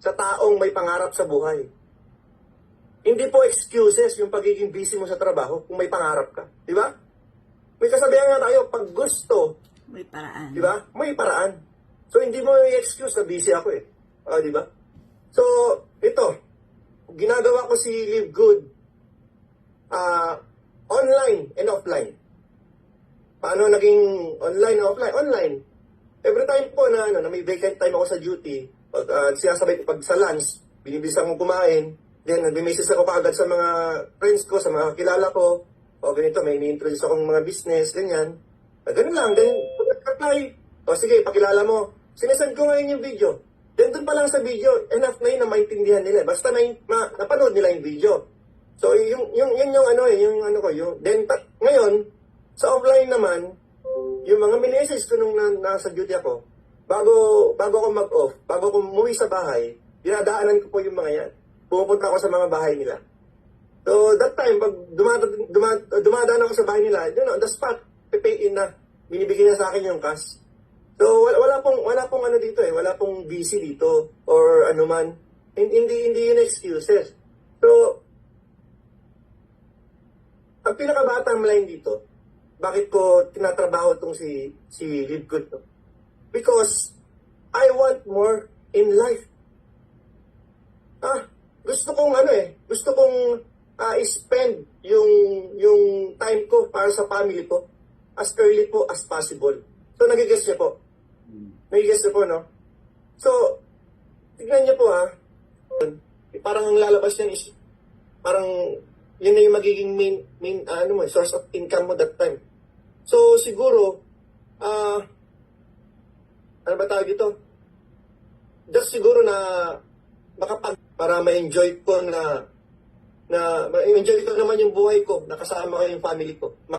sa taong may pangarap sa buhay. Hindi po excuses yung pagiging busy mo sa trabaho kung may pangarap ka. Di ba? May kasabihan nga tayo, pag gusto, May paraan. di ba? May paraan. So, hindi mo i-excuse na busy ako eh. Di ba? So, ito, ginagawa ko si Live Good online and offline. Paano naging online and offline? Online. Every time po na may vacant time ako sa duty, sinasabay pag sa lunch, binibisan kong kumain, then nag-message ako kaagad sa mga friends ko, sa mga kilala ko, o ganito, may ini-introduce akong mga business, ganyan. Ganun lang, then pag-apply, o sige, pakilala mo. Sinesend ko ngayon yung video. Then doon pa lang sa video, enough na yun na maintindihan nila. Basta napanood nila yung video. So, ngayon, sa offline naman, yung mga mini-message ko nung nasa duty ako, bago ako mag-off, bago ako umuwi sa bahay, dinadaanan ko po yung mga yan. Pumupunta ako sa mga bahay nila. So, that time, pag dumadaan ako sa bahay nila, on the spot, pay in na. Binibigyan na sa akin yung cash. So, wala pong ano dito wala pong busy dito, or ano man. Hindi yun excuses. So, ang pinakabatang line dito, bakit ko tinatrabaho itong si Live Good? Because I want more in life. Gusto kong i-spend yung time ko para sa family ko as early po as possible. So, nagigess niyo po. Nagigess niyo po, no? So, tignan niyo po parang ang lalabas yan is, parang yun na yung magiging main source of income mo that time. So, siguro, ano ba tawag dito? Just siguro na para ma-enjoy ko ma-enjoy ko naman yung buhay ko, nakasama ko yung family ko.